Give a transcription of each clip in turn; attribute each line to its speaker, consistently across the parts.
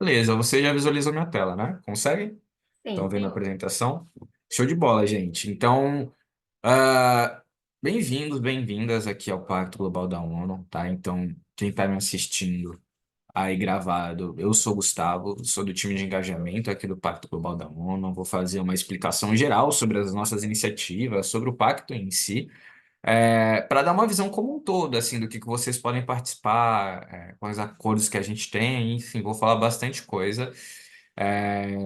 Speaker 1: Beleza, você já visualizou minha tela, né? Consegue? Estão
Speaker 2: Sim,
Speaker 1: vendo a
Speaker 2: sim.
Speaker 1: apresentação? Show de bola, gente. Então, bem-vindos, bem-vindas aqui ao Pacto Global da ONU, tá? Então, quem está me assistindo aí gravado, eu sou o Gustavo, sou do time de engajamento aqui do Pacto Global da ONU. Vou fazer uma explicação geral sobre as nossas iniciativas, sobre o pacto em si. Para dar uma visão como um todo, assim, do que vocês podem participar, quais acordos que a gente tem, enfim, vou falar bastante coisa.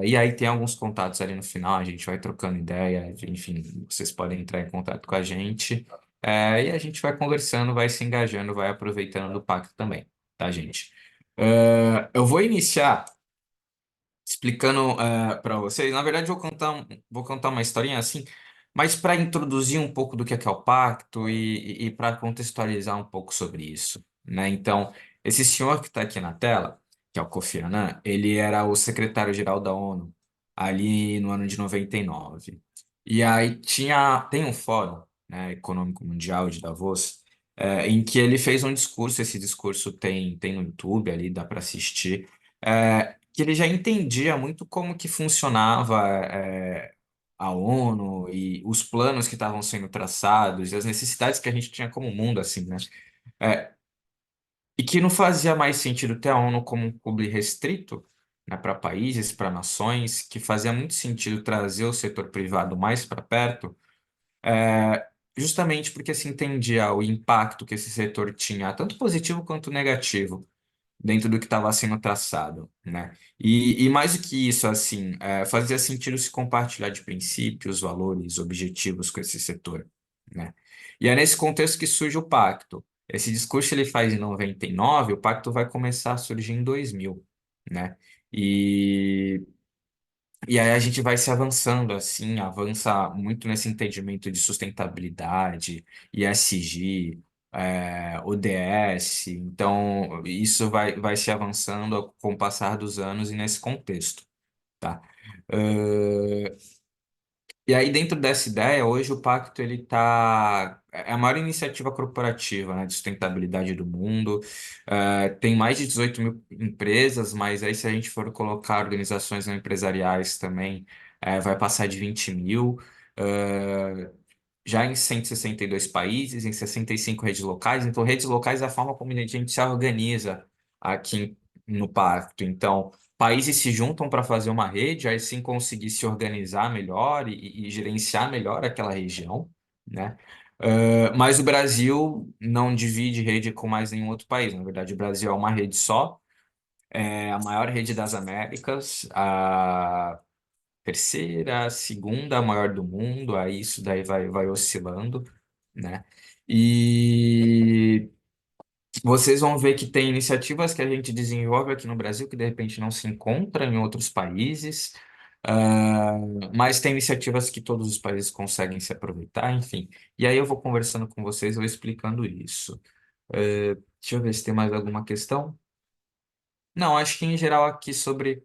Speaker 1: E aí tem alguns contatos ali no final, a gente vai trocando ideia, enfim, vocês podem entrar em contato com a gente, e a gente vai conversando, vai se engajando, vai aproveitando do pacto também, tá, gente? Eu vou iniciar explicando para vocês. Na verdade, vou contar uma historinha assim, mas para introduzir um pouco do que é o pacto e para contextualizar um pouco sobre isso, né? Então, esse senhor que está aqui na tela, que é o Kofi Annan, ele era o secretário-geral da ONU ali no ano de 99. E aí tem um fórum, né, econômico mundial de Davos, em que ele fez um discurso. Esse discurso tem no YouTube ali, dá para assistir, que ele já entendia muito como que funcionava a ONU e os planos que estavam sendo traçados e as necessidades que a gente tinha como mundo, assim, né? É, e que não fazia mais sentido ter a ONU como um clube restrito, né, para países, para nações, que fazia muito sentido trazer o setor privado mais para perto, justamente porque se entendia o impacto que esse setor tinha, tanto positivo quanto negativo dentro do que estava sendo traçado, né? E mais do que isso, assim, fazia sentido se compartilhar de princípios, valores, objetivos com esse setor, né? E é nesse contexto que surge o pacto. Esse discurso ele faz em 99, o pacto vai começar a surgir em 2000, né? E e aí a gente vai se avançando assim, avança muito nesse entendimento de sustentabilidade, ESG, ODS. Então, isso vai se avançando com o passar dos anos e nesse contexto, tá? E aí, dentro dessa ideia, hoje o Pacto ele é a maior iniciativa corporativa, né, de sustentabilidade do mundo. Tem mais de 18 mil empresas, mas aí se a gente for colocar organizações não empresariais também, vai passar de 20 mil. Eh, Já em 162 países, em 65 redes locais. Então, redes locais é a forma como a gente se organiza aqui no Pacto. Então, países se juntam para fazer uma rede, aí sim conseguir se organizar melhor e gerenciar melhor aquela região, né? Mas o Brasil não divide rede com mais nenhum outro país. Na verdade, o Brasil é uma rede só, é a maior rede das Américas, a terceira, segunda maior do mundo, aí isso daí vai oscilando, né? E vocês vão ver que tem iniciativas que a gente desenvolve aqui no Brasil que de repente não se encontram em outros países, ah, mas tem iniciativas que todos os países conseguem se aproveitar, enfim. E aí eu vou conversando com vocês, eu vou explicando isso. Deixa eu ver se tem mais alguma questão. Não, acho que em geral aqui sobre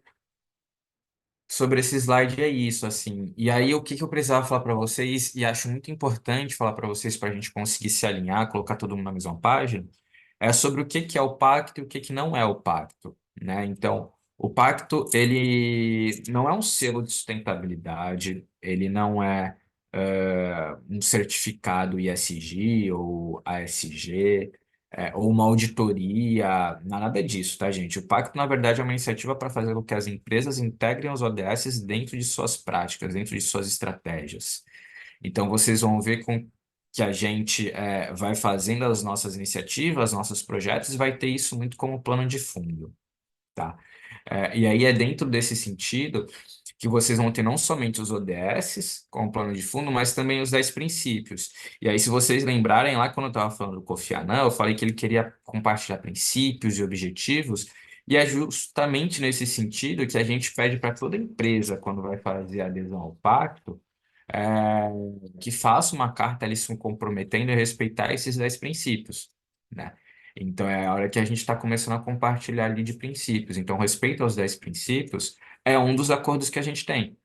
Speaker 1: esse slide é isso, assim. E aí, o que que eu precisava falar para vocês, e acho muito importante falar para vocês para a gente conseguir se alinhar, colocar todo mundo na mesma página, é sobre o que que é o pacto e o que que não é o pacto, né? Então, o pacto, ele não é um selo de sustentabilidade, ele não é um certificado ISG ou ASG, ou uma auditoria, nada disso, tá, gente? O pacto, na verdade, é uma iniciativa para fazer com que as empresas integrem os ODS dentro de suas práticas, dentro de suas estratégias. Então, vocês vão ver que a gente vai fazendo as nossas iniciativas, nossos projetos, e vai ter isso muito como plano de fundo, tá? E aí é dentro desse sentido que vocês vão ter não somente os ODS como plano de fundo, mas também os 10 princípios. E aí, se vocês lembrarem lá quando eu estava falando do Kofi Annan, eu falei que ele queria compartilhar princípios e objetivos, e é justamente nesse sentido que a gente pede para toda empresa, quando vai fazer a adesão ao pacto, é, que faça uma carta ali se comprometendo a respeitar esses 10 princípios, né? Então é a hora que a gente está começando a compartilhar ali de princípios. Então, respeito aos 10 princípios é um dos acordos que a gente tem.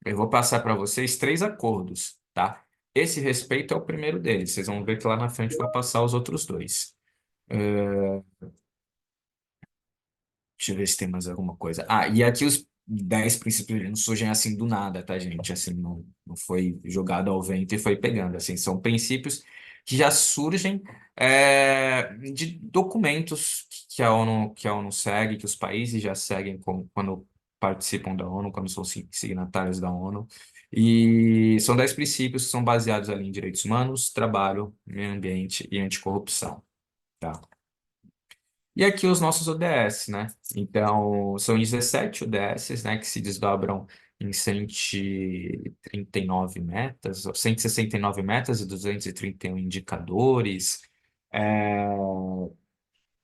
Speaker 1: Eu vou passar para vocês três acordos, tá? Esse respeito é o primeiro deles. Vocês vão ver que lá na frente vai passar os outros dois. Deixa Deixa eu ver se tem mais alguma coisa. Ah, e aqui os 10 princípios não surgem assim do nada, tá, gente? Assim, não foi jogado ao vento e foi pegando. Assim, são princípios que já surgem de documentos que a ONU segue, que os países já seguem quando participam da ONU, quando são signatários da ONU. E são 10 princípios que são baseados ali em direitos humanos, trabalho, meio ambiente e anticorrupção. Tá? E aqui os nossos ODS, né? Então, são 17 ODS, né, que se desdobram em 139 metas, ou 169 metas e 231 indicadores. É,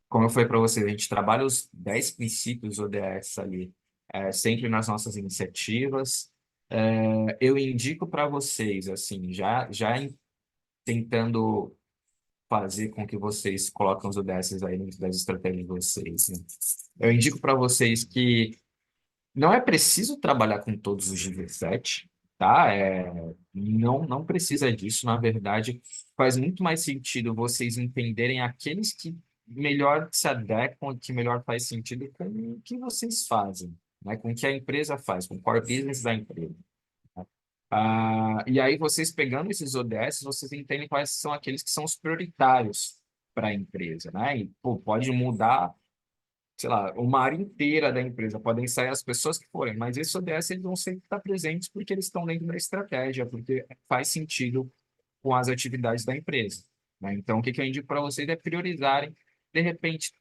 Speaker 1: como eu falei para vocês, a gente trabalha os 10 princípios ODS ali, sempre nas nossas iniciativas. Eu indico para vocês, assim, tentando fazer com que vocês coloquem os ODSs aí dentro das estratégias de vocês, né? Eu indico para vocês que não é preciso trabalhar com todos os 17, tá? Não precisa disso, na verdade, faz muito mais sentido vocês entenderem aqueles que melhor se adequam, que melhor faz sentido com o que vocês fazem, né? Com o que a empresa faz, com o core business da empresa. E aí, vocês pegando esses ODS, vocês entendem quais são aqueles que são os prioritários para a empresa, né? E, pô, pode mudar, sei lá, uma área inteira da empresa, podem sair as pessoas que forem, mas esses ODS eles vão sempre estar presentes porque eles estão dentro da estratégia, porque faz sentido com as atividades da empresa, né? Então, o que que eu indico para vocês é priorizarem, de repente,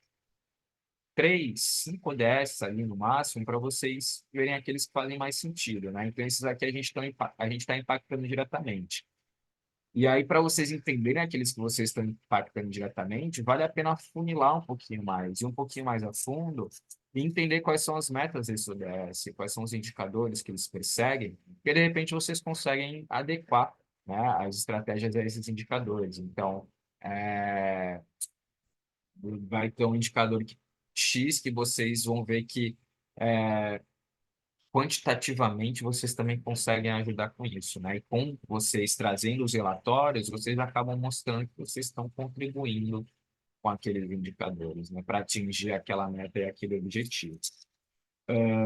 Speaker 1: 3, 5 ODS ali no máximo, para vocês verem aqueles que fazem mais sentido, né? Então, esses aqui a gente está impactando diretamente. E aí, para vocês entenderem aqueles que vocês estão impactando diretamente, vale a pena funilar um pouquinho mais, ir um pouquinho mais a fundo e entender quais são as metas desse ODS, quais são os indicadores que eles perseguem, porque de repente vocês conseguem adequar, né, as estratégias a esses indicadores. Então, é, vai ter um indicador X que vocês vão ver que quantitativamente vocês também conseguem ajudar com isso, né? E com vocês trazendo os relatórios, vocês acabam mostrando que vocês estão contribuindo com aqueles indicadores, né? Para atingir aquela meta e aquele objetivo.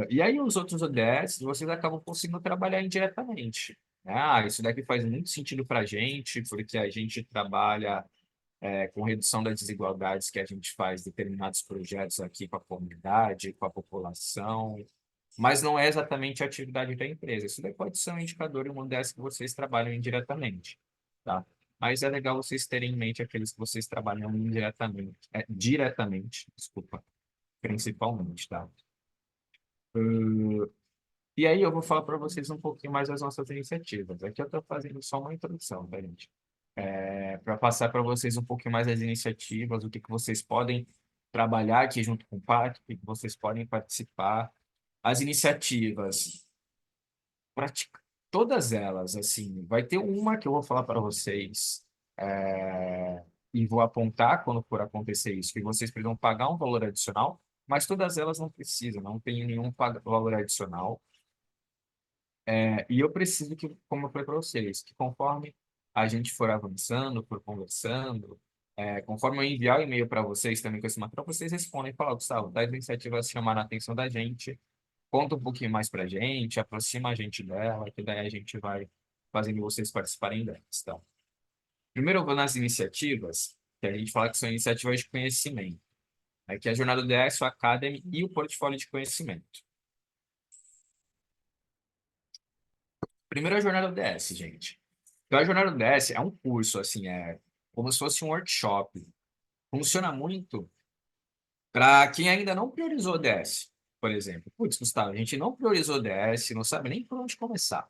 Speaker 1: E aí os outros ODS, vocês acabam conseguindo trabalhar indiretamente, né? Isso daqui faz muito sentido para a gente, porque a gente trabalha com redução das desigualdades que a gente faz determinados projetos aqui com a comunidade, com a população, mas não é exatamente a atividade da empresa. Isso daí pode ser um indicador e uma dessas que vocês trabalham indiretamente, tá? Mas é legal vocês terem em mente aqueles que vocês trabalham indiretamente, diretamente, desculpa, principalmente, tá? E aí eu vou falar para vocês um pouquinho mais das nossas iniciativas. Aqui eu estou fazendo só uma introdução, tá, gente? Para passar para vocês um pouquinho mais das iniciativas, o que que vocês podem trabalhar aqui junto com o PAC, o que que vocês podem participar. As iniciativas, todas elas, assim, vai ter uma que eu vou falar para vocês, e vou apontar quando for acontecer isso, que vocês precisam pagar um valor adicional, mas todas elas não precisam, não tem nenhum valor adicional. E eu preciso que, como eu falei para vocês, que conforme a gente for avançando, for conversando, conforme eu enviar o e-mail para vocês também com esse material, vocês respondem e falam, Gustavo, tais iniciativas chamaram a atenção da gente, conta um pouquinho mais para a gente, aproxima a gente dela, que daí a gente vai fazendo vocês participarem delas. Então, primeiro eu vou nas iniciativas, que a gente fala que são iniciativas de conhecimento, que é a Jornada do DS, o Academy e o Portfólio de Conhecimento. Primeiro a Jornada do DS, gente. Então, a Jornada do DS é um curso, assim, é como se fosse um workshop. Funciona muito para quem ainda não priorizou o DS, por exemplo. Putz, Gustavo, a gente não priorizou o DS, não sabe nem por onde começar.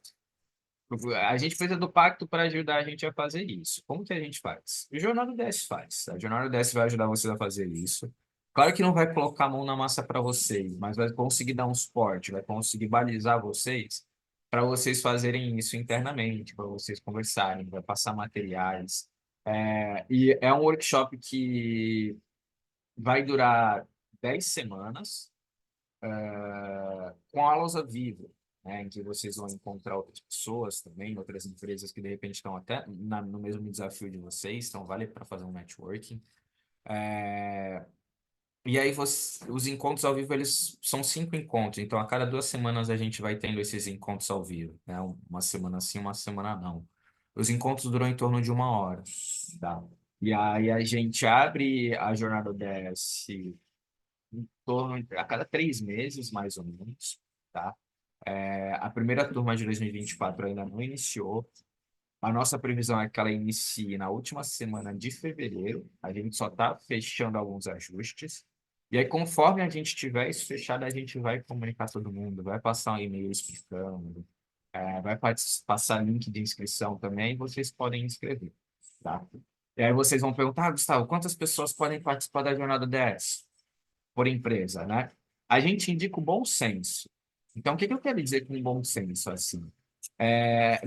Speaker 1: A gente precisa do pacto para ajudar a gente a fazer isso. Como que a gente faz? O Jornada do DS faz. A Jornada do DS vai ajudar vocês a fazer isso. Claro que não vai colocar a mão na massa para vocês, mas vai conseguir dar um suporte, vai conseguir balizar vocês para vocês fazerem isso internamente, para vocês conversarem, vai passar materiais. E é um workshop que vai durar 10 semanas, com aulas ao vivo, né, em que vocês vão encontrar outras pessoas também, outras empresas que de repente estão até no mesmo desafio de vocês, então vale para fazer um networking. E aí os encontros ao vivo, eles são 5 encontros. Então, a cada 2 semanas a gente vai tendo esses encontros ao vivo, né? Uma semana sim, uma semana não. Os encontros duram em torno de 1 hora, tá? E aí a gente abre a jornada DS em torno a cada 3 meses, mais ou menos, tá? A primeira turma de 2024 ainda não iniciou. A nossa previsão é que ela inicie na última semana de fevereiro. A gente só está fechando alguns ajustes. E aí, conforme a gente tiver isso fechado, a gente vai comunicar todo mundo, vai passar um e-mail explicando, vai passar link de inscrição também, e vocês podem inscrever, tá? E aí vocês vão perguntar, Gustavo, quantas pessoas podem participar da jornada DS por empresa, né? A gente indica o bom senso. Então, o que que eu quero dizer com bom senso, assim?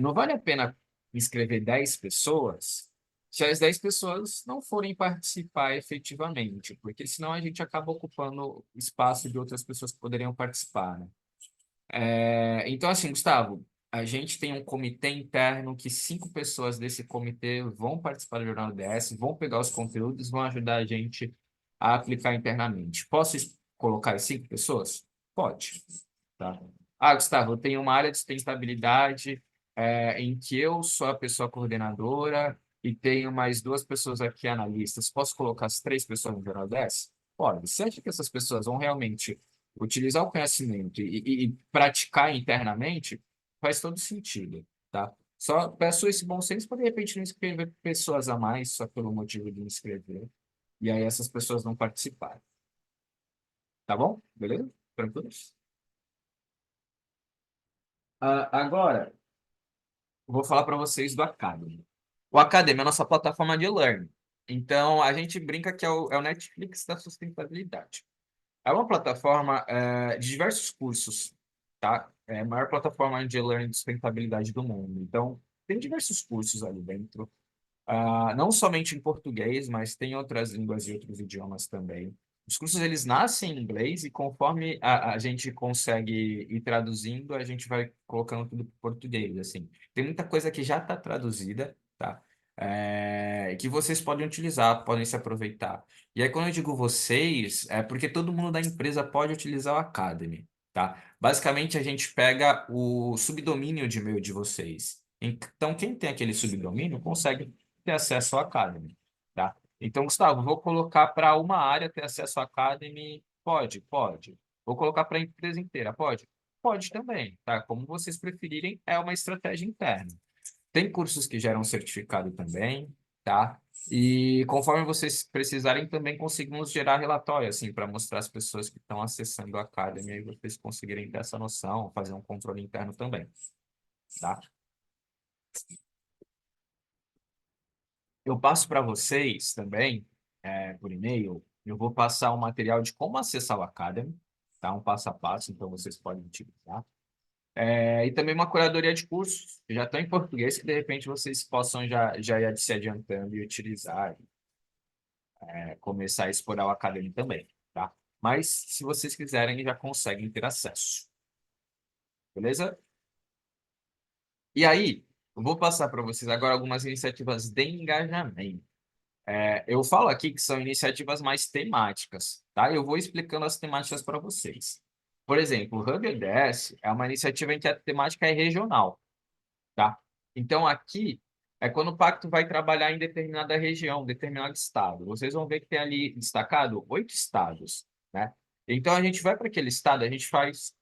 Speaker 1: Não vale a pena inscrever 10 pessoas se as 10 pessoas não forem participar efetivamente, porque senão a gente acaba ocupando espaço de outras pessoas que poderiam participar, né? Então, assim, Gustavo, a gente tem um comitê interno que 5 pessoas desse comitê vão participar do Jornal DS, vão pegar os conteúdos, vão ajudar a gente a aplicar internamente. Posso colocar as 5 pessoas? Pode, tá? Ah, Gustavo, eu tenho uma área de sustentabilidade, em que eu sou a pessoa coordenadora e tenho mais 2 pessoas aqui analistas. Posso colocar as 3 pessoas no Jornal DS? Pode. Você acha que essas pessoas vão realmente utilizar o conhecimento e praticar internamente? Faz todo sentido, tá? Só peço esse bom senso para, de repente, não inscrever pessoas a mais só pelo motivo de inscrever. E aí essas pessoas não participarem. Tá bom? Beleza? Tranquilo? Agora, vou falar para vocês do Academy. O Academy é a nossa plataforma de e-learning. Então, a gente brinca que é o Netflix da sustentabilidade. É uma plataforma de diversos cursos, tá? É a maior plataforma de e-learning de sustentabilidade do mundo. Então, tem diversos cursos ali dentro. Não somente em português, mas tem outras línguas e outros idiomas também. Os cursos eles nascem em inglês e conforme a gente consegue ir traduzindo, a gente vai colocando tudo para português, assim. Tem muita coisa que já está traduzida, tá? Que vocês podem utilizar, podem se aproveitar. E aí, quando eu digo vocês, é porque todo mundo da empresa pode utilizar o Academy, tá? Basicamente, a gente pega o subdomínio de e-mail de vocês. Então, quem tem aquele subdomínio consegue ter acesso ao Academy, tá? Então, Gustavo, vou colocar para uma área ter acesso ao Academy? Pode, pode. Vou colocar para a empresa inteira? Pode? Pode também, tá? Como vocês preferirem, é uma estratégia interna. Tem cursos que geram certificado também, tá? E conforme vocês precisarem, também conseguimos gerar relatório, assim, para mostrar às pessoas que estão acessando a Academy e vocês conseguirem ter essa noção, fazer um controle interno também, tá? Eu passo para vocês também, por e-mail, eu vou passar um material de como acessar o Academy, tá? Um passo a passo, então vocês podem utilizar. E também uma curadoria de cursos, que já estão em português, que de repente vocês possam já ir se adiantando e utilizar, começar a explorar o Academy também, tá? Mas, se vocês quiserem, já conseguem ter acesso, beleza? E aí, eu vou passar para vocês agora algumas iniciativas de engajamento. Eu falo aqui que são iniciativas mais temáticas, tá? Eu vou explicando as temáticas para vocês. Por exemplo, o Hub EDS é uma iniciativa em que a temática é regional, tá? Então, aqui é quando o pacto vai trabalhar em determinada região, determinado estado. Vocês vão ver que tem ali destacado 8 estados, né? Então, a gente vai para aquele estado, a gente faz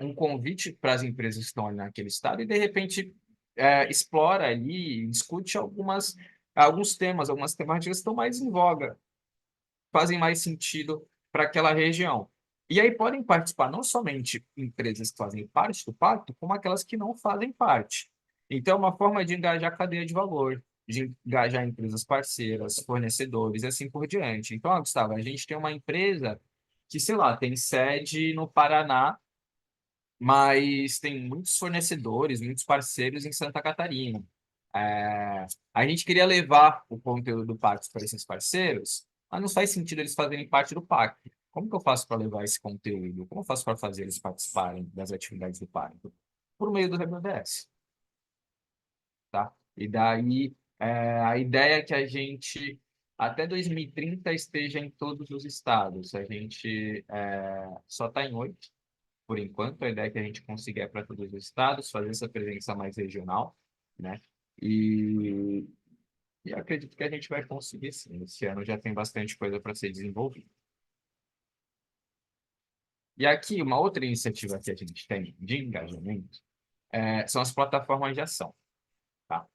Speaker 1: um convite para as empresas que estão ali naquele estado e, de repente, explora ali, discute alguns temas, algumas temáticas que estão mais em voga, fazem mais sentido para aquela região. E aí podem participar não somente empresas que fazem parte do pacto, como aquelas que não fazem parte. Então, é uma forma de engajar a cadeia de valor, de engajar empresas parceiras, fornecedores e assim por diante. Então, Gustavo, a gente tem uma empresa que, sei lá, tem sede no Paraná, mas tem muitos fornecedores, muitos parceiros em Santa Catarina. A gente queria levar o conteúdo do pacto para esses parceiros, mas não faz sentido eles fazerem parte do pacto. Como que eu faço para levar esse conteúdo? Como eu faço para fazer eles participarem das atividades do pacto? Por meio do RBDS, tá? E daí, a ideia é que a gente até 2030 esteja em todos os estados. A gente só está em 8, por enquanto. A ideia é que a gente consiga ir para todos os estados, fazer essa presença mais regional, né? E, e acredito que a gente vai conseguir sim. Esse ano já tem bastante coisa para ser desenvolvida. E aqui, uma outra iniciativa que a gente tem de engajamento são as plataformas de ação, tá?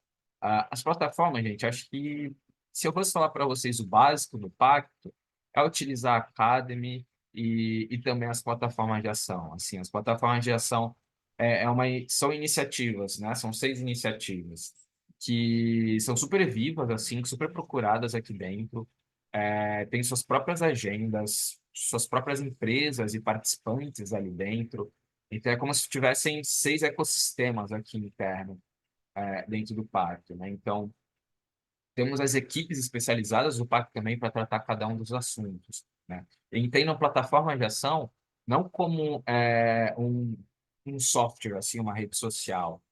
Speaker 1: As plataformas, gente, acho que se eu fosse falar para vocês o básico do pacto, é utilizar a Academy e também as plataformas de ação. Assim, as plataformas de ação são iniciativas, né? São 6 iniciativas que são super vivas, assim, super procuradas aqui dentro. Tem suas próprias agendas, suas próprias empresas e participantes ali dentro. Então, é como se tivessem 6 ecossistemas aqui internos dentro do parque, né? Então, temos as equipes especializadas do parque também para tratar cada um dos assuntos, né? Entendam plataforma de ação não como um software, assim, uma rede social.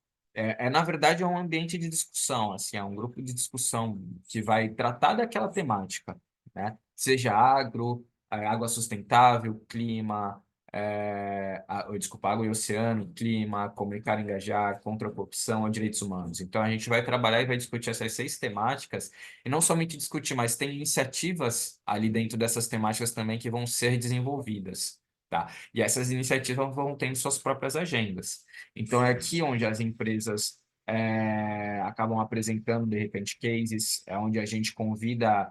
Speaker 1: Na verdade, é um ambiente de discussão, assim, é um grupo de discussão que vai tratar daquela temática, né? Seja agro, água sustentável, clima, desculpa, água e oceano, clima, comunicar, e engajar, contra a corrupção ou direitos humanos. Então, a gente vai trabalhar e vai discutir essas 6 temáticas, e não somente discutir, mas tem iniciativas ali dentro dessas temáticas também que vão ser desenvolvidas, tá? E essas iniciativas vão tendo suas próprias agendas. Então, é aqui onde as empresas acabam apresentando, de repente, cases, é onde a gente convida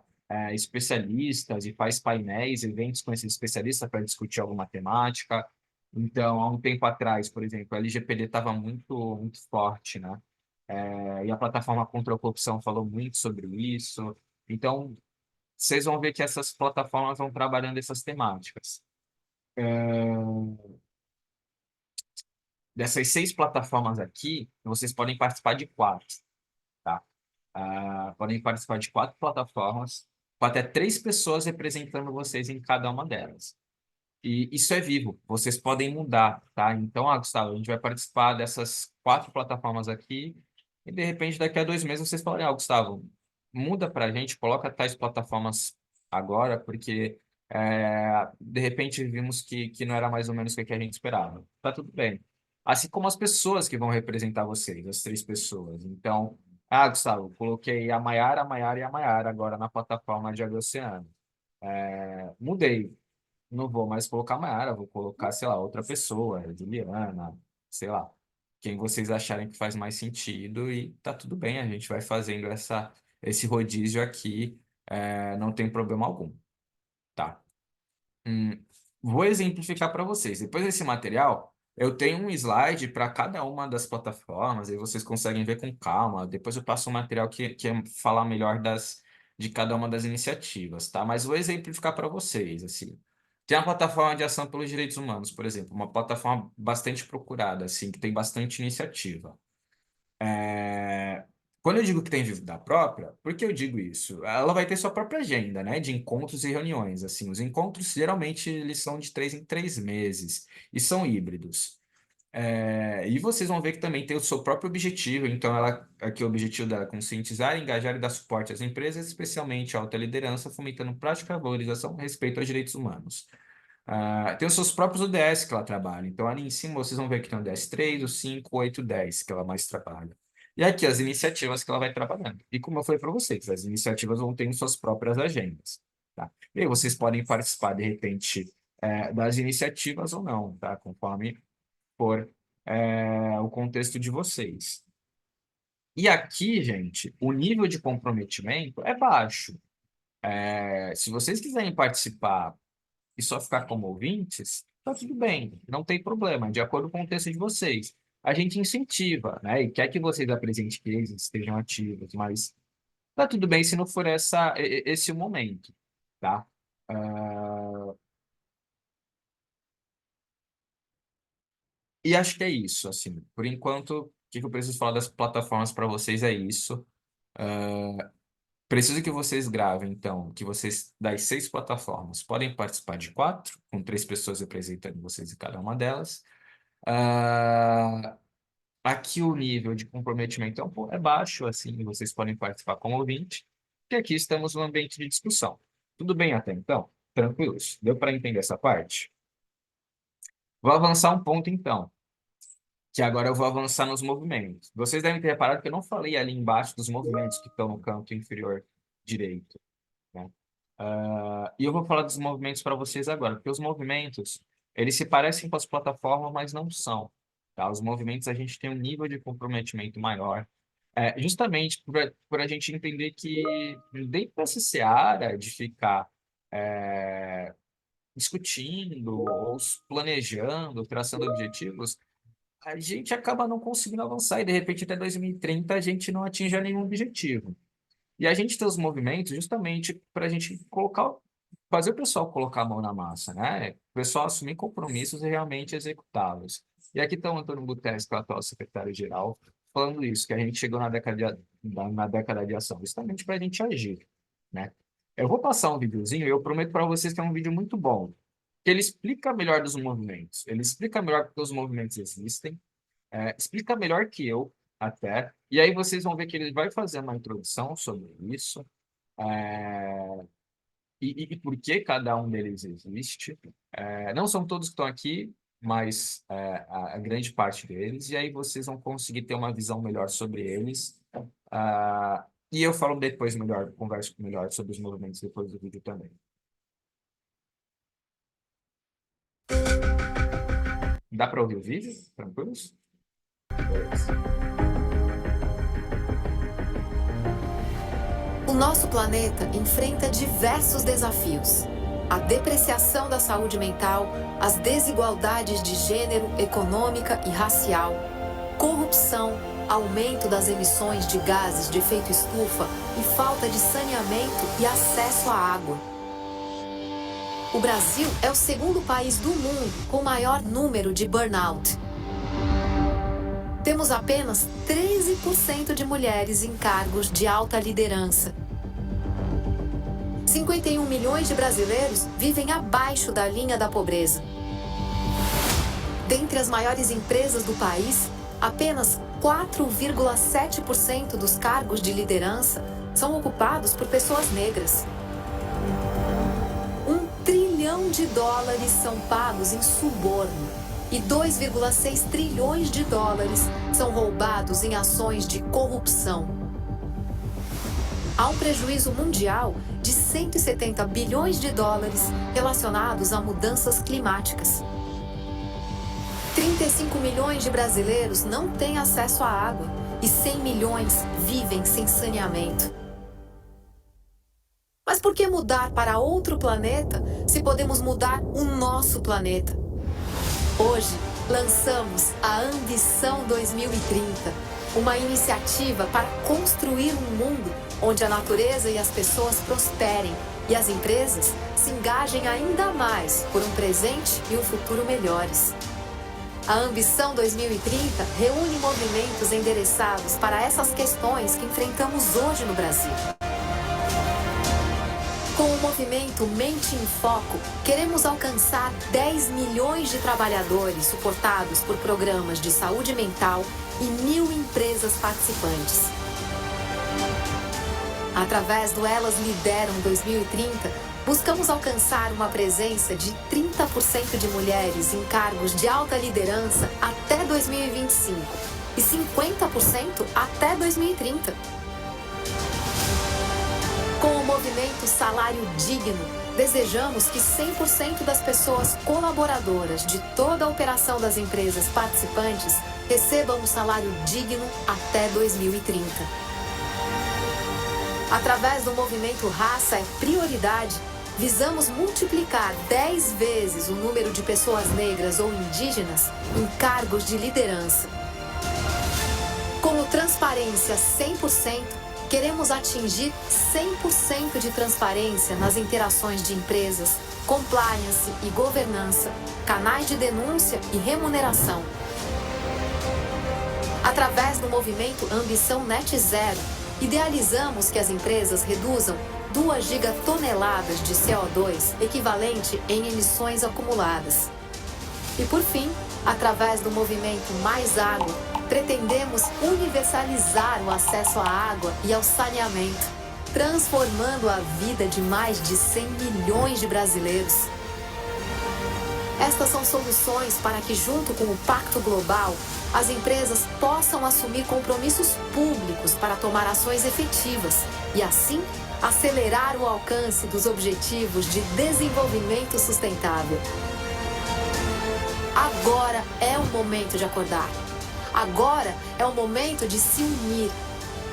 Speaker 1: especialistas e faz painéis, eventos com esses especialistas para discutir alguma temática. Então, há um tempo atrás, por exemplo, a LGPD estava muito, muito forte, né? E a plataforma contra a corrupção falou muito sobre isso. Então, vocês vão ver que essas plataformas vão trabalhando essas temáticas. Dessas 6 plataformas aqui, vocês podem participar de 4, tá? Podem participar de 4 plataformas, com até 3 pessoas representando vocês em cada uma delas. E isso é vivo, vocês podem mudar, tá? Então, Gustavo, a gente vai participar dessas 4 plataformas aqui, e de repente, daqui a 2 meses, vocês falam, Gustavo, muda para a gente, coloca tais plataformas agora, porque de repente vimos que não era mais ou menos o que a gente esperava. Tá tudo bem. Assim como as pessoas que vão representar vocês, as 3 pessoas. Então, Gustavo, coloquei a Maiara, a Maiara e a Maiara agora na plataforma de Agroceano. Mudei, não vou mais colocar Maiara, vou colocar, sei lá, outra pessoa, Juliana, sei lá, quem vocês acharem que faz mais sentido, e tá tudo bem, a gente vai fazendo esse rodízio aqui, não tem problema algum, tá? Hum, Vou exemplificar para vocês. Depois desse material, eu tenho um slide para cada uma das plataformas, e vocês conseguem ver com calma. Depois eu passo um material que é falar melhor de cada uma das iniciativas, tá? Mas vou exemplificar para vocês, assim. Tem a plataforma de ação pelos direitos humanos, por exemplo, uma plataforma bastante procurada, assim, que tem bastante iniciativa. É, Quando eu digo que tem vida própria, por que eu digo isso? Ela vai ter sua própria agenda, né, de encontros e reuniões. Assim, os encontros geralmente eles são de 3 em 3 meses e são híbridos. E vocês vão ver que também tem o seu próprio objetivo. Então, aqui o objetivo dela é conscientizar, engajar e dar suporte às empresas, especialmente à alta liderança, fomentando prática, valorização e respeito aos direitos humanos. Tem os seus próprios ODS que ela trabalha. Então, ali em cima, vocês vão ver que tem o ODS 3, o 5, 8, 10 que ela mais trabalha. E aqui as iniciativas que ela vai trabalhando. E como eu falei para vocês, as iniciativas vão tendo suas próprias agendas, tá? E aí vocês podem participar, de repente, das iniciativas ou não, tá? Conforme for, o contexto de vocês. E aqui, gente, o nível de comprometimento é baixo. Se vocês quiserem participar e só ficar como ouvintes, tá tudo bem, não tem problema, de acordo com o contexto de vocês. A gente incentiva, né? E quer que vocês apresentem cases, estejam ativos, mas tá tudo bem se não for esse o momento, tá? Ah, e acho que é isso, assim. Por enquanto, o que eu preciso falar das plataformas para vocês é isso. Preciso que vocês gravem, então, que vocês, das 6 plataformas, podem participar de 4, com 3 pessoas representando vocês em cada uma delas. Ah, Aqui o nível de comprometimento é baixo, assim, vocês podem participar como ouvinte. que aqui estamos num ambiente de discussão. Tudo bem até então? Tranquilos? Deu para entender essa parte? Vou avançar um ponto então, que agora eu vou avançar nos movimentos. Vocês devem ter reparado que eu não falei ali embaixo dos movimentos que estão no canto inferior direito, né? E eu vou falar dos movimentos para vocês agora, porque os movimentos, eles se parecem com as plataformas, mas não são, tá? Os movimentos, a gente tem um nível de comprometimento maior, justamente por a gente entender que dentro dessa seara de ficar discutindo, ou planejando, traçando objetivos, a gente acaba não conseguindo avançar e, de repente, até 2030 a gente não atinge nenhum objetivo. E a gente tem os movimentos justamente para a gente colocar, fazer o pessoal colocar a mão na massa, né? O pessoal assumir compromissos e realmente executá-los. E aqui está o Antônio Guterres, que é o atual secretário-geral, falando isso, que a gente chegou na década de ação, justamente para a gente agir, né? Eu vou passar um videozinho e eu prometo para vocês que é um vídeo muito bom, que ele explica melhor dos movimentos, ele explica melhor porque os movimentos existem, explica melhor que eu, até. E aí vocês vão ver que ele vai fazer uma introdução sobre isso, é, e por que cada um deles existe. Não são todos que estão aqui, mas a grande parte deles. E aí vocês vão conseguir ter uma visão melhor sobre eles. E eu falo depois melhor, converso melhor sobre os movimentos depois do vídeo também. Dá para ouvir o vídeo? Tranquilos? Beleza.
Speaker 2: O nosso planeta enfrenta diversos desafios. A depreciação da saúde mental, as desigualdades de gênero, econômica e racial, corrupção, aumento das emissões de gases de efeito estufa e falta de saneamento e acesso à água. O Brasil é o segundo país do mundo com maior número de burnout. Temos apenas 13% de mulheres em cargos de alta liderança. 51 milhões de brasileiros vivem abaixo da linha da pobreza. Dentre as maiores empresas do país, apenas 4,7% dos cargos de liderança são ocupados por pessoas negras. $1 trilhão são pagos em suborno e 2,6 trilhões de dólares são roubados em ações de corrupção. Há um prejuízo mundial de 170 bilhões de dólares relacionados a mudanças climáticas. 35 milhões de brasileiros não têm acesso à água e 100 milhões vivem sem saneamento. Mas por que mudar para outro planeta se podemos mudar o nosso planeta? Hoje, lançamos a Ambição 2030, uma iniciativa para construir um mundo onde a natureza e as pessoas prosperem e as empresas se engajem ainda mais por um presente e um futuro melhores. A Ambição 2030 reúne movimentos endereçados para essas questões que enfrentamos hoje no Brasil. Com o movimento Mente em Foco, queremos alcançar 10 milhões de trabalhadores suportados por programas de saúde mental e 1.000 empresas participantes. Através do Elas Lideram 2030, buscamos alcançar uma presença de 30% de mulheres em cargos de alta liderança até 2025 e 50% até 2030. Com o movimento Salário Digno, desejamos que 100% das pessoas colaboradoras de toda a operação das empresas participantes recebam um salário digno até 2030. Através do movimento Raça é Prioridade, visamos multiplicar 10 vezes o número de pessoas negras ou indígenas em cargos de liderança. Com o Transparência 100%, queremos atingir 100% de transparência nas interações de empresas, compliance e governança, canais de denúncia e remuneração. Através do movimento Ambição Net Zero, idealizamos que as empresas reduzam 2 gigatoneladas de CO2, equivalente em emissões acumuladas. E por fim, através do movimento Mais Água, pretendemos universalizar o acesso à água e ao saneamento, transformando a vida de mais de 100 milhões de brasileiros. Estas são soluções para que, junto com o Pacto Global, as empresas possam assumir compromissos públicos para tomar ações efetivas e, assim, acelerar o alcance dos Objetivos de Desenvolvimento Sustentável. Agora é o momento de acordar. Agora é o momento de se unir.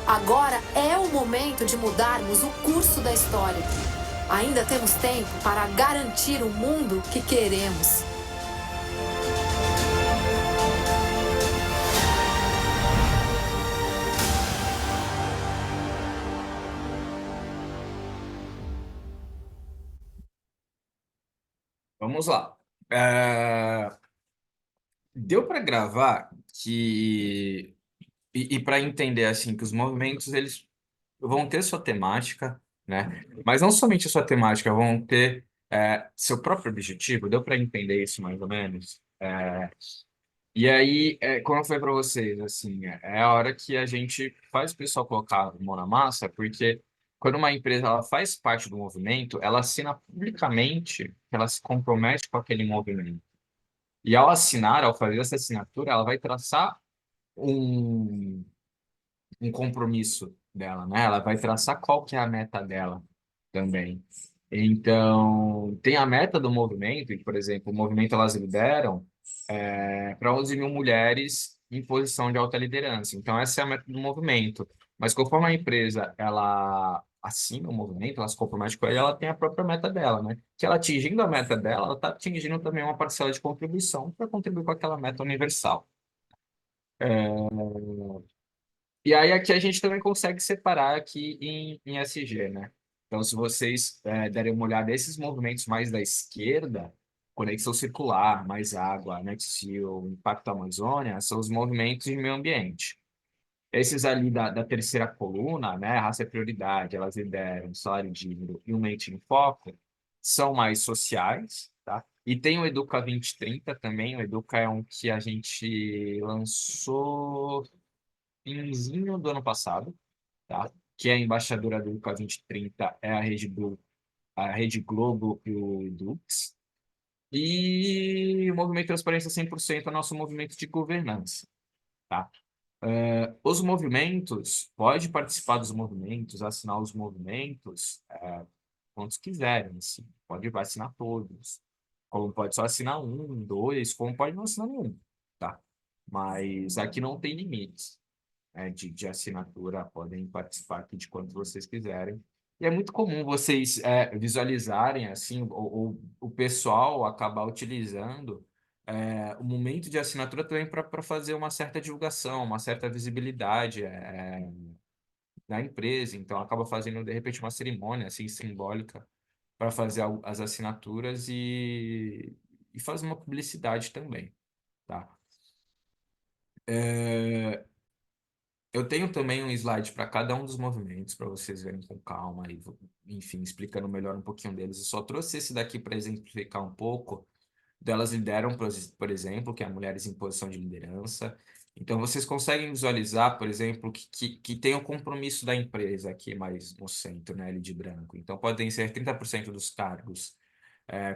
Speaker 2: Agora é o momento de mudarmos o curso da história. Ainda temos tempo para garantir o mundo que queremos.
Speaker 1: Vamos lá. Deu para gravar que e para entender assim que os movimentos eles vão ter sua temática, né? Mas não somente a sua temática, vão ter seu próprio objetivo. Deu para entender isso mais ou menos? E aí, como eu falei para vocês, assim, é a hora que a gente faz o pessoal colocar a mão na massa, porque quando uma empresa ela faz parte do movimento, ela assina publicamente que ela se compromete com aquele movimento. E ao assinar, ao fazer essa assinatura, ela vai traçar um, um compromisso dela, né? Ela vai traçar qual que é a meta dela também. Então, tem a meta do movimento, e, por exemplo, o movimento Elas Lideram para 11 mil mulheres em posição de alta liderança. Então, essa é a meta do movimento. Mas conforme a empresa ela assina o movimento, ela se compromete com ele, ela tem a própria meta dela, né? Que ela atingindo a meta dela, ela está atingindo também uma parcela de contribuição para contribuir com aquela meta universal. E aí aqui a gente também consegue separar aqui em SG, né? Então, se vocês derem uma olhada nesses movimentos mais da esquerda, Conexão Circular, Mais Água, Nextio, Impacto Amazônia, são os movimentos de meio ambiente. Esses ali da terceira coluna, né? Raça é prioridade, elas lideram, salário digno e o Mente em Foco, são mais sociais, tá? E tem o Educa 2030 também. O Educa é um que a gente lançou finzinho do ano passado, tá? Que é a embaixadora do ICA 2030 é a Rede Globo e o Edux. E o Movimento Transparência 100% é o nosso movimento de governança, tá? Os movimentos, pode participar dos movimentos, assinar os movimentos, quantos quiserem, assim. Pode assinar todos. Como pode só assinar um, dois, como pode não assinar nenhum, tá? Mas aqui não tem limites de assinatura, podem participar aqui de quanto vocês quiserem. E é muito comum vocês visualizarem, assim, ou o pessoal acabar utilizando o momento de assinatura também para fazer uma certa divulgação, uma certa visibilidade na empresa. Então, acaba fazendo, de repente, uma cerimônia assim, simbólica para fazer as assinaturas e fazer uma publicidade também, tá? Eu tenho também um slide para cada um dos movimentos, para vocês verem com calma e, enfim, explicando melhor um pouquinho deles. Eu só trouxe esse daqui para exemplificar um pouco. Delas lideram, por exemplo, que é mulheres em posição de liderança. Então, vocês conseguem visualizar, por exemplo, que tem o compromisso da empresa aqui mais no centro, né, ali de branco. Então, podem ser 30% dos cargos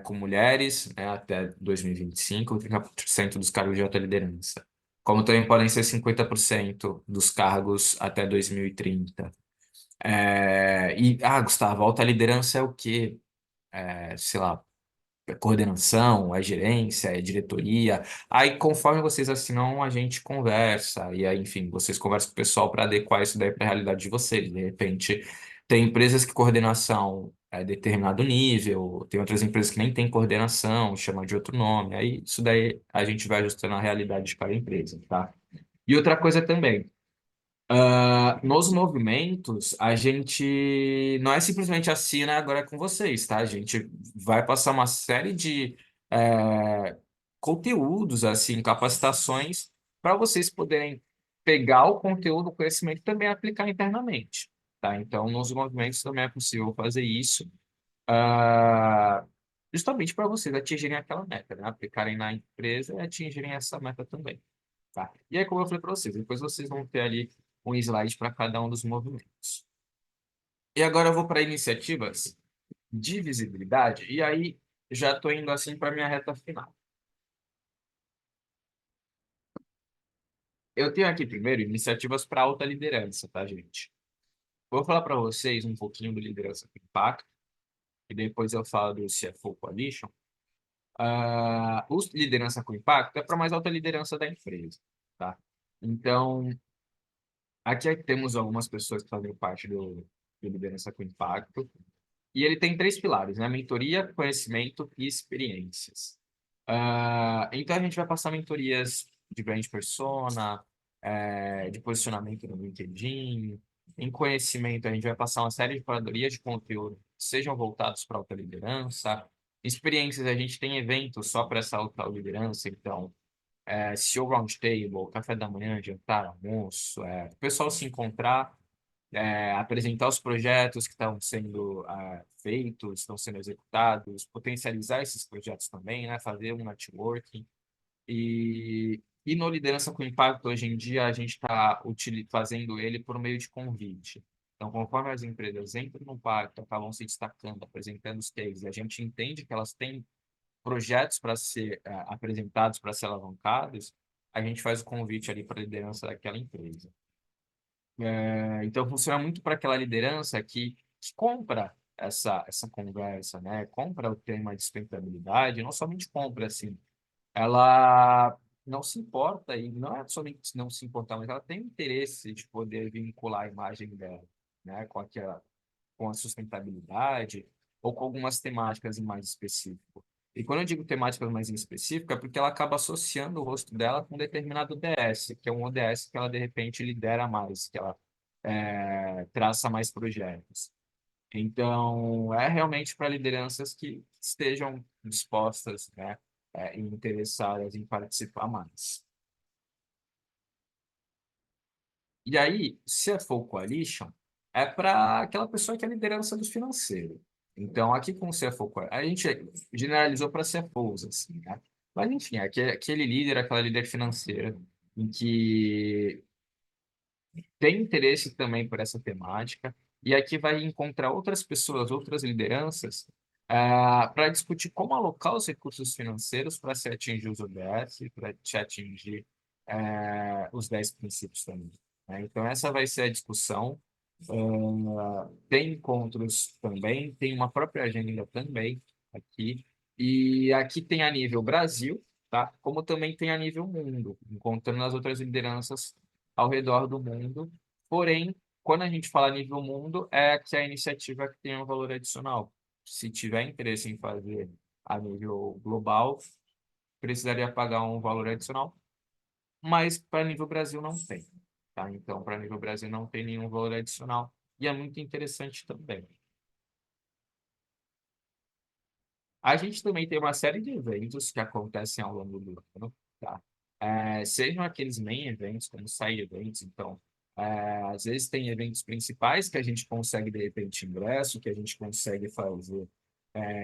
Speaker 1: com mulheres, né, até 2025, 30% dos cargos de alta liderança. Como também podem ser 50% dos cargos até 2030. Gustavo, alta liderança é o quê? Sei lá, é coordenação, é gerência, é diretoria. Aí, conforme vocês assinam, a gente conversa. E aí, enfim, vocês conversam com o pessoal para adequar isso daí para a realidade de vocês. De repente, tem empresas que coordenação é determinado nível, tem outras empresas que nem têm coordenação, chamam de outro nome. Aí, isso daí a gente vai ajustando a realidade de cada empresa, tá? E outra coisa também. Nos movimentos, a gente não é simplesmente assina agora é com vocês, tá? A gente vai passar uma série de conteúdos, assim, capacitações, para vocês poderem pegar o conteúdo, o conhecimento e também aplicar internamente, tá? Então, nos movimentos também é possível fazer isso, ah, justamente para vocês atingirem aquela meta, né? Aplicarem na empresa e atingirem essa meta também. Tá? E aí, como eu falei para vocês, depois vocês vão ter ali um slide para cada um dos movimentos. E agora eu vou para iniciativas de visibilidade, e aí já estou indo assim para minha reta final. Eu tenho aqui primeiro iniciativas para alta liderança, tá, gente? Vou falar para vocês um pouquinho do Liderança com Impacto, e depois eu falo do CFO Coalition. O Liderança com Impacto é para mais alta liderança da empresa, tá? Então, aqui temos algumas pessoas que fazem parte do Liderança com Impacto, e ele tem três pilares, né? Mentoria, conhecimento e experiências. Então, a gente vai passar mentorias de brand persona, de posicionamento no LinkedIn. Em conhecimento, a gente vai passar uma série de curadorias de conteúdo que sejam voltados para alta liderança. Experiências, a gente tem eventos só para essa alta liderança, então, CEO Roundtable, café da manhã, jantar, almoço, o pessoal se encontrar, apresentar os projetos que estão sendo feitos, estão sendo executados, potencializar esses projetos também, né? Fazer um networking. E no Liderança com Impacto, hoje em dia, a gente está fazendo ele por meio de convite. Então, conforme as empresas entram no pacto, acabam se destacando, apresentando os cases, a gente entende que elas têm projetos para ser apresentados, para ser alavancados, a gente faz o convite ali para a liderança daquela empresa. Então, funciona muito para aquela liderança que compra essa conversa, né? Compra o tema de sustentabilidade, não somente compra, assim, ela não se importa, e não é somente não se importar, mas ela tem interesse de poder vincular a imagem dela, né? Com a sustentabilidade ou com algumas temáticas em mais específico. E quando eu digo temáticas mais em específico, é porque ela acaba associando o rosto dela com um determinado ODS, que é um ODS que ela, de repente, lidera mais, que ela traça mais projetos. Então, é realmente para lideranças que estejam dispostas, né, e interessadas em participar mais. E aí, CFO Coalition é para aquela pessoa que é a liderança do financeiro. Então, aqui com o CFO Coalition, a gente generalizou para CFOs, assim, né? Mas, enfim, aquele líder, aquela líder financeira, em que tem interesse também por essa temática, e aqui vai encontrar outras pessoas, outras lideranças, para discutir como alocar os recursos financeiros para se atingir os ODS, para te atingir os 10 princípios também, né? Então, essa vai ser a discussão. Tem encontros também, tem uma própria agenda também aqui, e aqui tem a nível Brasil, tá? Como também tem a nível mundo, encontrando as outras lideranças ao redor do mundo. Porém, quando a gente fala nível mundo, é que a iniciativa que tem um valor adicional. Se tiver interesse em fazer a nível global, precisaria pagar um valor adicional, mas para nível Brasil não tem, tá? Então, para nível Brasil não tem nenhum valor adicional e é muito interessante também. A gente também tem uma série de eventos que acontecem ao longo do ano, tá? Sejam aqueles main eventos, como side eventos, então, às vezes tem eventos principais que a gente consegue, de repente, ingresso, que a gente consegue fazer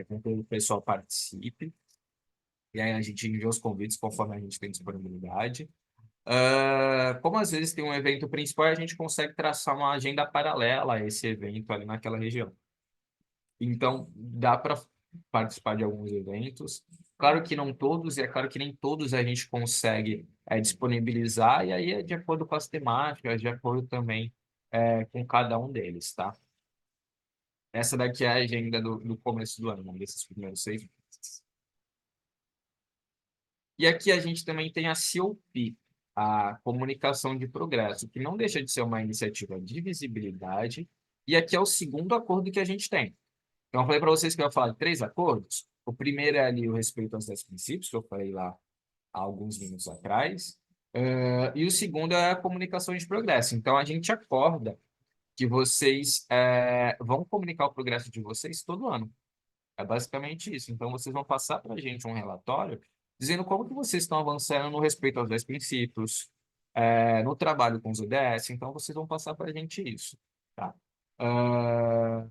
Speaker 1: com que o pessoal participe, e aí a gente envia os convites conforme a gente tem disponibilidade. Como às vezes tem um evento principal, a gente consegue traçar uma agenda paralela a esse evento ali naquela região. Então, dá para participar de alguns eventos. Claro que não todos, e é claro que nem todos a gente consegue disponibilizar, e aí é de acordo com as temáticas, de acordo também com cada um deles, tá? Essa daqui é a agenda do começo do ano, desses primeiros 6 meses. E aqui a gente também tem a COP, a Comunicação de Progresso, que não deixa de ser uma iniciativa de visibilidade, e aqui é o segundo acordo que a gente tem. Então, eu falei para vocês que eu ia falar de 3 acordos. O primeiro é ali o respeito aos 10 princípios, que eu falei lá há alguns minutos atrás. E o segundo é a comunicação de progresso. Então, a gente acorda que vocês vão comunicar o progresso de vocês todo ano. É basicamente isso. Então, vocês vão passar para a gente um relatório dizendo como que vocês estão avançando no respeito aos 10 princípios, no trabalho com os ODS. Então, vocês vão passar para a gente isso, tá? Ah,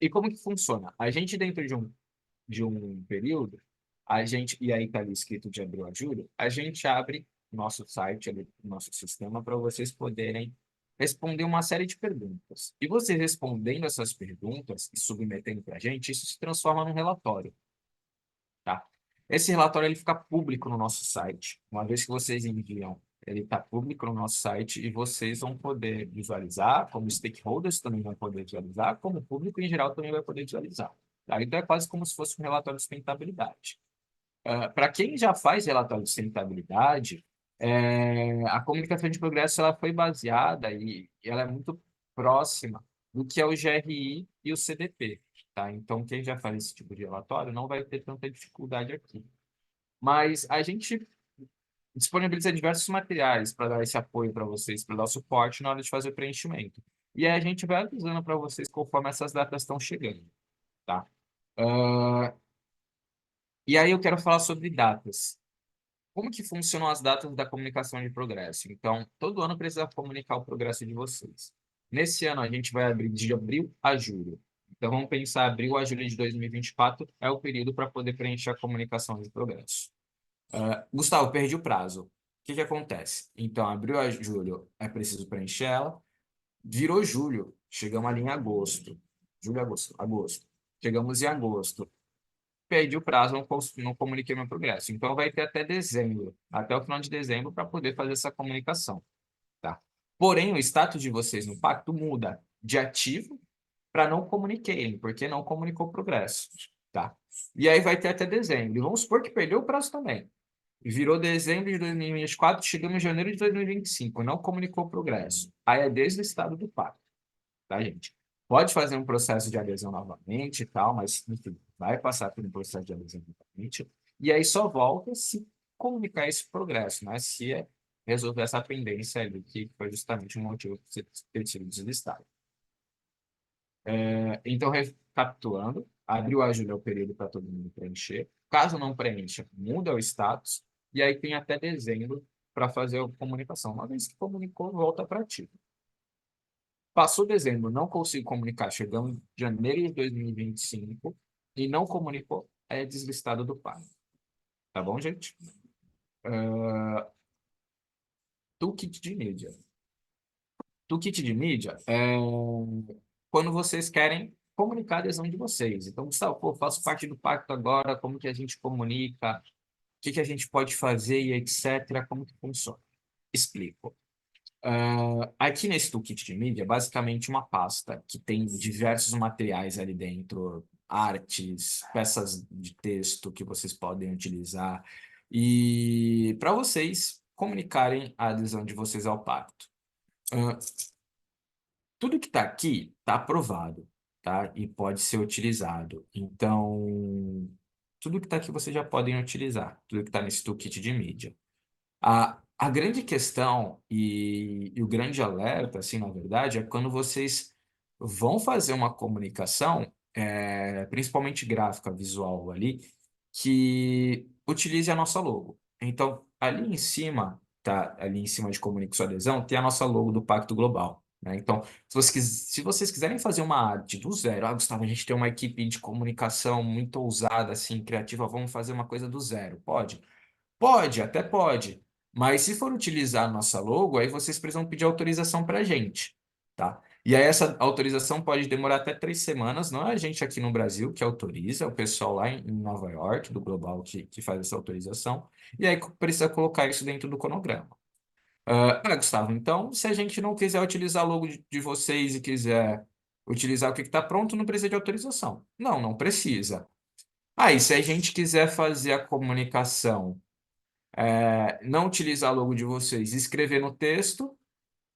Speaker 1: e como que funciona? A gente, dentro de um período, e aí está ali escrito de abril a julho, a gente abre nosso site, ali, nosso sistema, para vocês poderem responder uma série de perguntas. E você respondendo essas perguntas e submetendo para a gente, isso se transforma num relatório, tá? Esse relatório ele fica público no nosso site. Uma vez que vocês enviam, ele está público no nosso site e vocês vão poder visualizar, como stakeholders também vão poder visualizar, como o público em geral também vai poder visualizar. Tá? Então é quase como se fosse um relatório de sustentabilidade. Para quem já faz relatório de sustentabilidade, a comunicação de progresso ela foi baseada e ela é muito próxima do que é o GRI e o CDP, tá? Então, quem já faz esse tipo de relatório não vai ter tanta dificuldade aqui. Mas a gente disponibiliza diversos materiais para dar esse apoio para vocês, para dar suporte na hora de fazer o preenchimento. E aí a gente vai avisando para vocês conforme essas datas estão chegando, tá? E aí eu quero falar sobre datas. Como que funcionam as datas da comunicação de progresso? Então, todo ano precisa comunicar o progresso de vocês. Nesse ano, a gente vai abrir de abril a julho. Então, vamos pensar abril a julho de 2024 é o período para poder preencher a comunicação de progresso. Gustavo, perdi o prazo. O que que acontece? Então, abril a julho é preciso preencher ela. Virou julho, chegamos ali em agosto. Julho, agosto, agosto. Chegamos em agosto, perdi o prazo, não comuniquei meu progresso. Então, vai ter até dezembro, até o final de dezembro, para poder fazer essa comunicação, tá? Porém, o status de vocês no pacto muda de ativo para não comuniquem, porque não comunicou o progresso, tá? E aí vai ter até dezembro. E vamos supor que perdeu o prazo também. Virou dezembro de 2024, chegamos em janeiro de 2025, não comunicou o progresso. Aí é deslistado do pacto, tá, gente? Pode fazer um processo de adesão novamente e tal, mas, enfim, vai passar por um processo de adesão novamente. E aí só volta se comunicar esse progresso, né? Se resolver essa pendência ali, que foi justamente o motivo de você ter sido deslistado. Então, recapitulando, abril a julho é o período para todo mundo preencher. Caso não preencha, muda o status. E aí tem até dezembro para fazer a comunicação. Uma vez que comunicou, volta para ativo. Passou dezembro, não consigo comunicar, chegamos em janeiro de 2025 e não comunicou, é deslistado do PAN. Tá bom, gente? Toolkit de mídia. Toolkit de mídia é quando vocês querem comunicar a adesão de vocês. Então, Gustavo, pô, faço parte do pacto agora, como que a gente comunica, o que que a gente pode fazer e etc. Como que funciona? Explico. Aqui nesse toolkit de mídia, é basicamente uma pasta que tem diversos materiais ali dentro, artes, peças de texto que vocês podem utilizar e para vocês comunicarem a adesão de vocês ao pacto. Ah, tudo que está aqui está aprovado, tá? E pode ser utilizado. Então, tudo que está aqui vocês já podem utilizar, tudo que está nesse toolkit de mídia. A grande questão e o grande alerta, assim, na verdade, é quando vocês vão fazer uma comunicação, principalmente gráfica, visual ali, que utilize a nossa logo. Então, ali em cima, tá? Ali em cima de Comunique Sua Adesão, tem a nossa logo do Pacto Global, né? Então, se vocês quiserem fazer uma arte do zero, Gustavo, a gente tem uma equipe de comunicação muito ousada, assim, criativa, vamos fazer uma coisa do zero. Pode? Pode, até pode. Mas se for utilizar a nossa logo, aí vocês precisam pedir autorização para a gente, tá? E aí essa autorização pode demorar até 3 semanas. Não é a gente aqui no Brasil que autoriza, é o pessoal lá em Nova York, do Global, que faz essa autorização. E aí precisa colocar isso dentro do cronograma. Gustavo, então, se a gente não quiser utilizar a logo de vocês e quiser utilizar o que está pronto, não precisa de autorização. Não, não precisa. Aí, se a gente quiser fazer a comunicação não utilizar a logo de vocês e escrever no texto,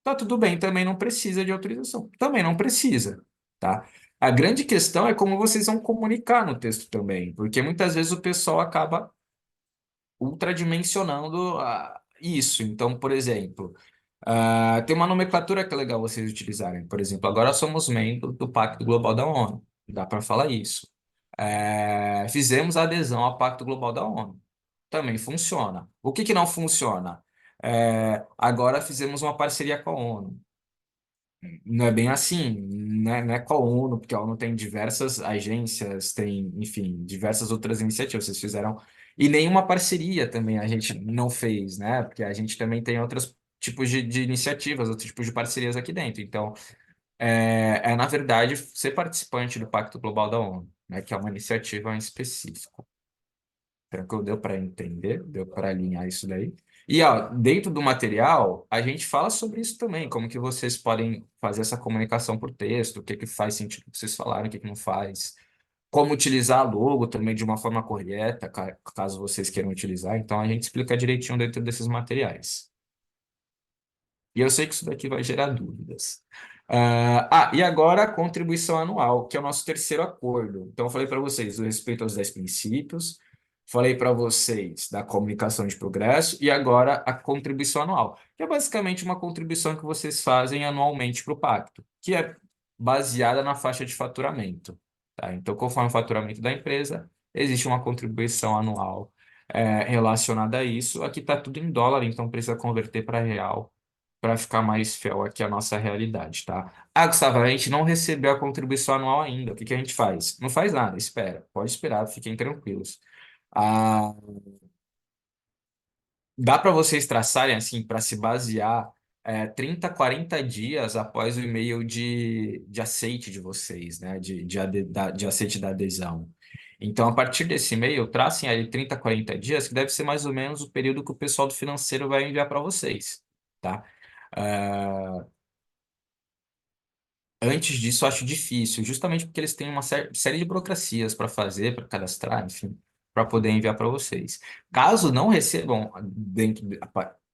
Speaker 1: tá tudo bem, também não precisa de autorização. Também não precisa, tá? A grande questão é como vocês vão comunicar no texto também, porque muitas vezes o pessoal acaba ultradimensionando isso. Então, por exemplo, tem uma nomenclatura que é legal vocês utilizarem. Por exemplo, agora somos membros do Pacto Global da ONU. Dá para falar isso. Fizemos a adesão ao Pacto Global da ONU. Também funciona. O que que não funciona? Agora fizemos uma parceria com a ONU. Não é bem assim, né? Não é com a ONU, porque a ONU tem diversas agências, tem, enfim, diversas outras iniciativas. Vocês fizeram. E nenhuma parceria também a gente não fez, né? Porque a gente também tem outras tipos de iniciativas, outros tipos de parcerias aqui dentro. Então, na verdade, ser participante do Pacto Global da ONU, né, que é uma iniciativa em específico. Tranquilo? Deu para entender? Deu para alinhar isso daí? E, ó, dentro do material, a gente fala sobre isso também, como que vocês podem fazer essa comunicação por texto, o que que faz sentido que vocês falaram, o que que não faz, como utilizar a logo também de uma forma correta, caso vocês queiram utilizar. Então, a gente explica direitinho dentro desses materiais. E eu sei que isso daqui vai gerar dúvidas. E agora a contribuição anual, que é o nosso terceiro acordo. Então, eu falei para vocês do respeito aos 10 princípios, falei para vocês da comunicação de progresso e agora a contribuição anual, que é basicamente uma contribuição que vocês fazem anualmente para o pacto, que é baseada na faixa de faturamento. Tá? Então, conforme o faturamento da empresa, existe uma contribuição anual relacionada a isso. Aqui está tudo em dólar, então precisa converter para real para ficar mais fiel aqui à nossa realidade, tá? Ah, Gustavo, a gente não recebeu a contribuição anual ainda. O que que a gente faz? Não faz nada, espera. Pode esperar, fiquem tranquilos. Ah, dá para vocês traçarem assim, para se basear 30, 40 dias após o e-mail de aceite de vocês, né? De aceite da adesão. Então, a partir desse e-mail, tracem aí 30, 40 dias, que deve ser mais ou menos o período que o pessoal do financeiro vai enviar para vocês, tá? Ah, Antes disso, eu acho difícil, justamente porque eles têm uma série de burocracias para fazer, para cadastrar, enfim, para poder enviar para vocês. Caso não recebam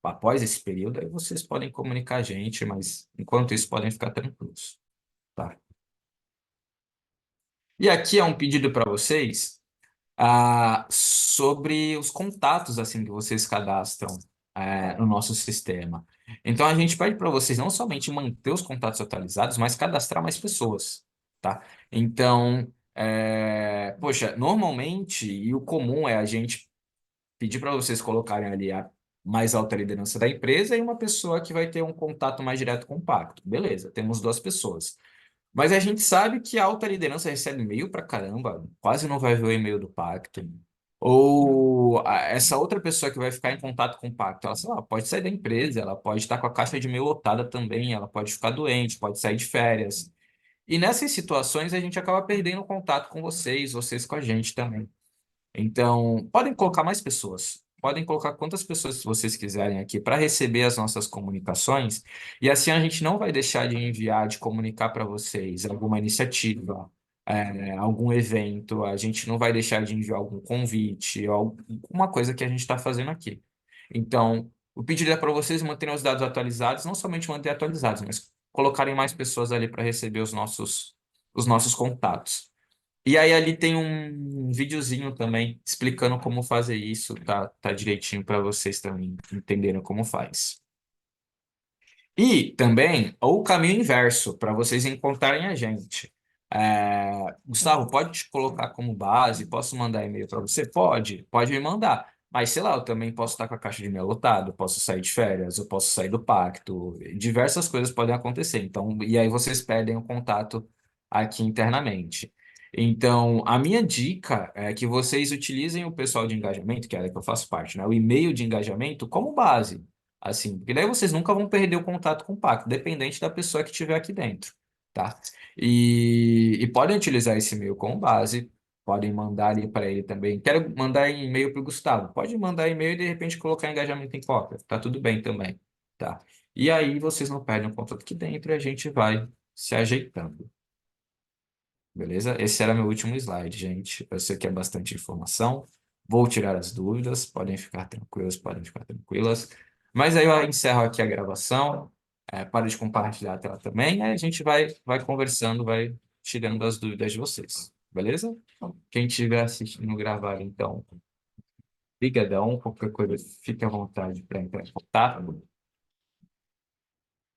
Speaker 1: após esse período, aí vocês podem comunicar a gente, mas enquanto isso, podem ficar tranquilos, tá? E aqui é um pedido para vocês sobre os contatos assim que vocês cadastram no nosso sistema. Então a gente pede para vocês não somente manter os contatos atualizados, mas cadastrar mais pessoas, tá? Então, poxa, normalmente e o comum é a gente pedir para vocês colocarem ali a mais alta liderança da empresa e uma pessoa que vai ter um contato mais direto com o pacto. Beleza, temos duas pessoas. Mas a gente sabe que a alta liderança recebe e-mail pra caramba, quase não vai ver o e-mail do pacto. Ou essa outra pessoa que vai ficar em contato com o pacto, ela, sei lá, pode sair da empresa, ela pode estar com a caixa de e-mail lotada também, ela pode ficar doente, pode sair de férias. E nessas situações a gente acaba perdendo o contato com vocês, vocês com a gente também. Então, podem colocar mais pessoas. Podem colocar quantas pessoas vocês quiserem aqui para receber as nossas comunicações. E assim a gente não vai deixar de enviar, de comunicar para vocês alguma iniciativa, algum evento. A gente não vai deixar de enviar algum convite, ou alguma coisa que a gente está fazendo aqui. Então, o pedido é para vocês manterem os dados atualizados, não somente manter atualizados, mas colocarem mais pessoas ali para receber os nossos contatos. E aí ali tem um videozinho também explicando como fazer isso, tá direitinho para vocês também entenderem como faz. E também o caminho inverso, para vocês encontrarem a gente. Gustavo, pode te colocar como base? Posso mandar e-mail para você? Pode me mandar. Mas sei lá, eu também posso estar com a caixa de e-mail lotada, posso sair de férias, eu posso sair do pacto, diversas coisas podem acontecer. Então, e aí vocês perdem o contato aqui internamente. Então, a minha dica é que vocês utilizem o pessoal de engajamento, que é a que eu faço parte, né? O e-mail de engajamento como base. Assim, porque daí vocês nunca vão perder o contato com o pacto, dependente da pessoa que estiver aqui dentro, tá? E podem utilizar esse e-mail como base, podem mandar ali para ele também. Quero mandar e-mail para o Gustavo. Pode mandar e-mail e de repente colocar engajamento em cópia. Tá tudo bem também, tá? E aí vocês não perdem o contato aqui dentro e a gente vai se ajeitando. Beleza? Esse era meu último slide, gente. Eu sei que é bastante informação. Vou tirar as dúvidas. Podem ficar tranquilos, podem ficar tranquilas. Mas aí eu encerro aqui a gravação. Para de compartilhar a tela também. Aí a gente vai conversando, vai tirando as dúvidas de vocês. Beleza? Quem estiver assistindo gravado, então, brigadão. Qualquer coisa, fique à vontade para entrar em contato.